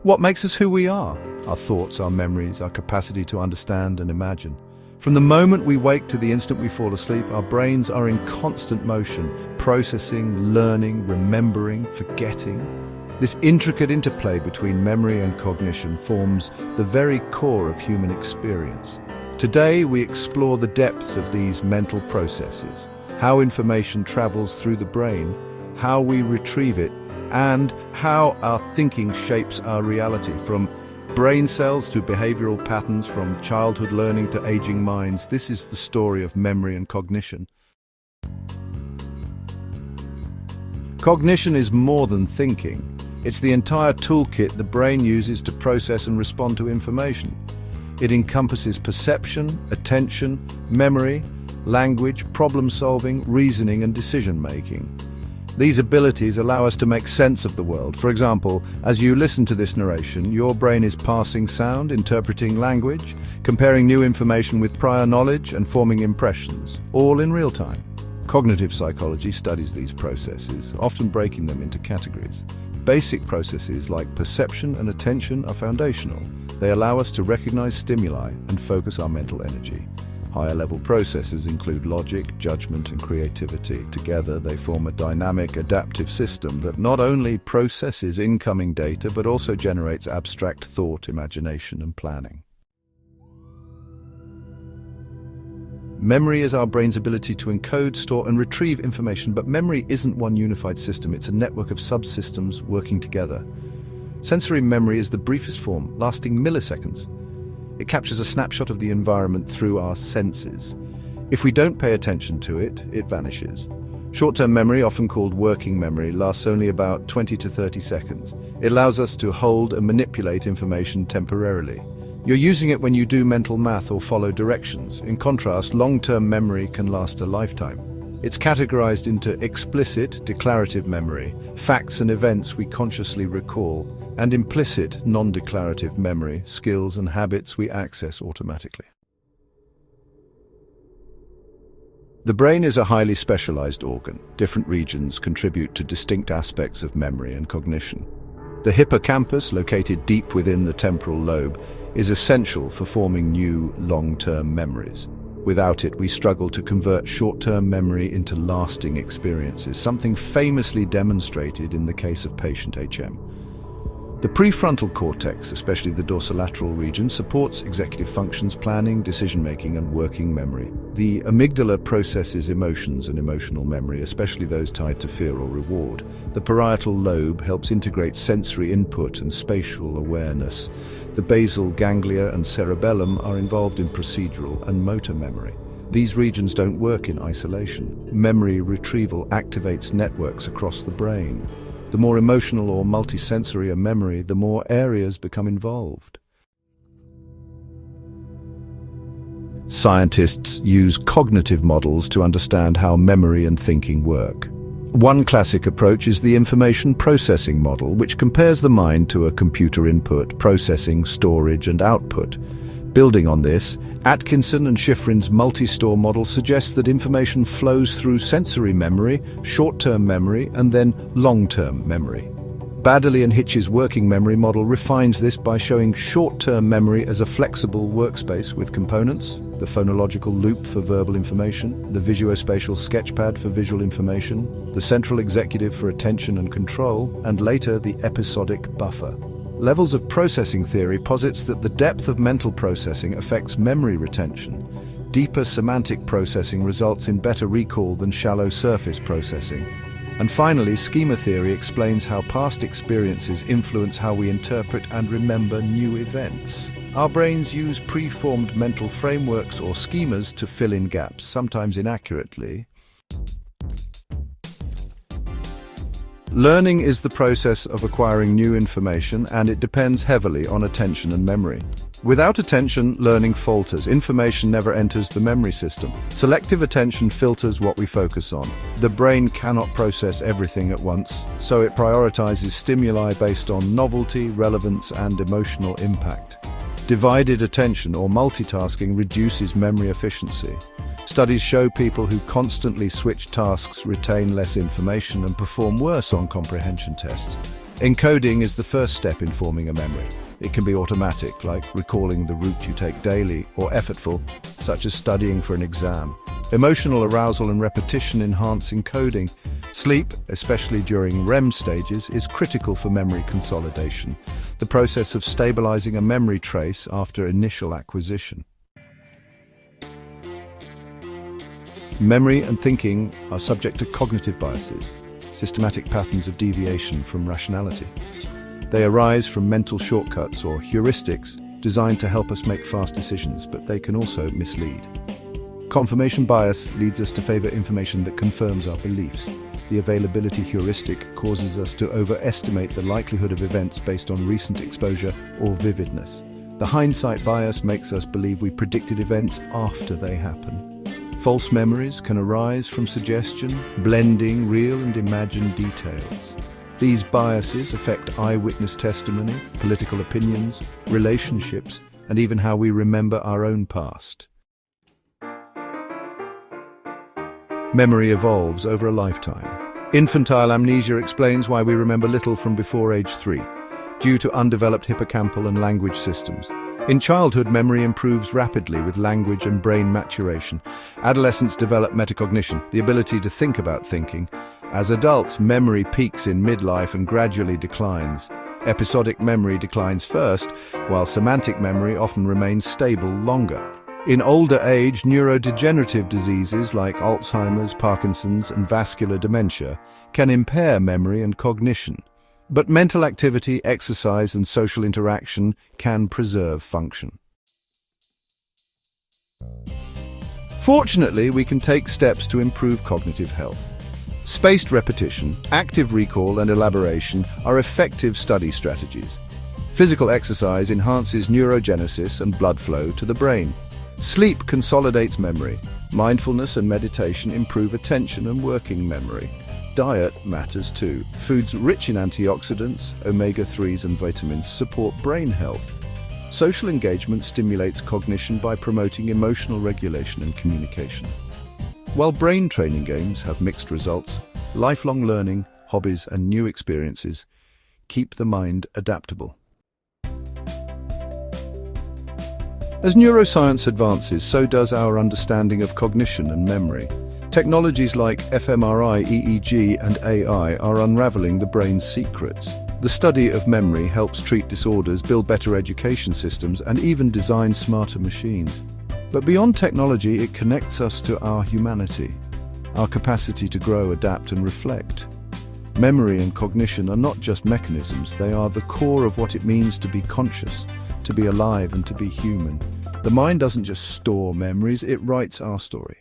What makes us who we are? Our thoughts, our memories, our capacity to understand and imagine. From the moment we wake to the instant we fall asleep, our brains are in constant motion, processing, learning, remembering, forgetting. This intricate interplay between memory and cognition forms the very core of human experience. Today, we explore the depths of these mental processes, how information travels through the brain, how we retrieve it, and how our thinking shapes our reality, from brain cells to behavioral patterns, from childhood learning to aging minds. This is the story of memory and cognition. Cognition is more than thinking. It's the entire toolkit the brain uses to process and respond to information. It encompasses perception, attention, memory, language, problem-solving, reasoning, and decision-making. These abilities allow us to make sense of the world. For example, as you listen to this narration, your brain is parsing sound, interpreting language, comparing new information with prior knowledge, and forming impressions, all in real time. Cognitive psychology studies these processes, often breaking them into categories. Basic processes like perception and attention are foundational. They allow us to recognize stimuli and focus our mental energy. Higher-level processes include logic, judgment, and creativity. Together, they form a dynamic, adaptive system that not only processes incoming data, but also generates abstract thought, imagination, and planning. Memory is our brain's ability to encode, store, and retrieve information, but memory isn't one unified system. It's a network of subsystems working together. Sensory memory is the briefest form, lasting milliseconds. It captures a snapshot of the environment through our senses. If we don't pay attention to it, it vanishes. Short-term memory, often called working memory, lasts only about 20 to 30 seconds. It allows us to hold and manipulate information temporarily. You're using it when you do mental math or follow directions. In contrast, long-term memory can last a lifetime. It's categorized into explicit, declarative memory, facts and events we consciously recall, and implicit, non-declarative memory, skills and habits we access automatically. The brain is a highly specialized organ. Different regions contribute to distinct aspects of memory and cognition. The hippocampus, located deep within the temporal lobe, is essential for forming new, long-term memories. Without it, we struggle to convert short-term memory into lasting experiences, something famously demonstrated in the case of patient HM. The prefrontal cortex, especially the dorsolateral region, supports executive functions, planning, decision-making, and working memory. The amygdala processes emotions and emotional memory, especially those tied to fear or reward. The parietal lobe helps integrate sensory input and spatial awareness. The basal ganglia and cerebellum are involved in procedural and motor memory. These regions don't work in isolation. Memory retrieval activates networks across the brain. The more emotional or multisensory a memory, the more areas become involved. Scientists use cognitive models to understand how memory and thinking work. One classic approach is the information processing model, which compares the mind to a computer input, processing, storage, and output. Building on this, Atkinson and Shiffrin's multi-store model suggests that information flows through sensory memory, short-term memory, and then long-term memory. Baddeley and Hitch's working memory model refines this by showing short-term memory as a flexible workspace with components: the phonological loop for verbal information, the visuospatial sketchpad for visual information, the central executive for attention and control, and later the episodic buffer. Levels of processing theory posits that the depth of mental processing affects memory retention. Deeper semantic processing results in better recall than shallow surface processing. And finally, schema theory explains how past experiences influence how we interpret and remember new events. Our brains use preformed mental frameworks or schemas to fill in gaps, sometimes inaccurately. Learning is the process of acquiring new information, and it depends heavily on attention and memory. Without attention, learning falters. Information never enters the memory system. Selective attention filters what we focus on. The brain cannot process everything at once, so it prioritizes stimuli based on novelty, relevance, and emotional impact. Divided attention or multitasking reduces memory efficiency. Studies show people who constantly switch tasks retain less information and perform worse on comprehension tests. Encoding is the first step in forming a memory. It can be automatic, like recalling the route you take daily, or effortful, such as studying for an exam. Emotional arousal and repetition enhance encoding. Sleep, especially during REM stages, is critical for memory consolidation, the process of stabilizing a memory trace after initial acquisition. Memory and thinking are subject to cognitive biases, systematic patterns of deviation from rationality. They arise from mental shortcuts or heuristics designed to help us make fast decisions, but they can also mislead. Confirmation bias leads us to favor information that confirms our beliefs. The availability heuristic causes us to overestimate the likelihood of events based on recent exposure or vividness. The hindsight bias makes us believe we predicted events after they happen. False memories can arise from suggestion, blending real and imagined details. These biases affect eyewitness testimony, political opinions, relationships, and even how we remember our own past. Memory evolves over a lifetime. Infantile amnesia explains why we remember little from before age 3, due to undeveloped hippocampal and language systems. In childhood, memory improves rapidly with language and brain maturation. Adolescents develop metacognition, the ability to think about thinking. As adults, memory peaks in midlife and gradually declines. Episodic memory declines first, while semantic memory often remains stable longer. In older age, neurodegenerative diseases like Alzheimer's, Parkinson's, and vascular dementia can impair memory and cognition. But mental activity, exercise, and social interaction can preserve function. Fortunately, we can take steps to improve cognitive health. Spaced repetition, active recall, and elaboration are effective study strategies. Physical exercise enhances neurogenesis and blood flow to the brain. Sleep consolidates memory. Mindfulness and meditation improve attention and working memory. Diet matters too. Foods rich in antioxidants, omega-3s and vitamins support brain health. Social engagement stimulates cognition by promoting emotional regulation and communication. While brain training games have mixed results, lifelong learning, hobbies and new experiences keep the mind adaptable. As neuroscience advances, so does our understanding of cognition and memory. Technologies like fMRI, EEG, and AI are unraveling the brain's secrets. The study of memory helps treat disorders, build better education systems, and even design smarter machines. But beyond technology, it connects us to our humanity, our capacity to grow, adapt, and reflect. Memory and cognition are not just mechanisms, they are the core of what it means to be conscious, to be alive, and to be human. The mind doesn't just store memories, it writes our story.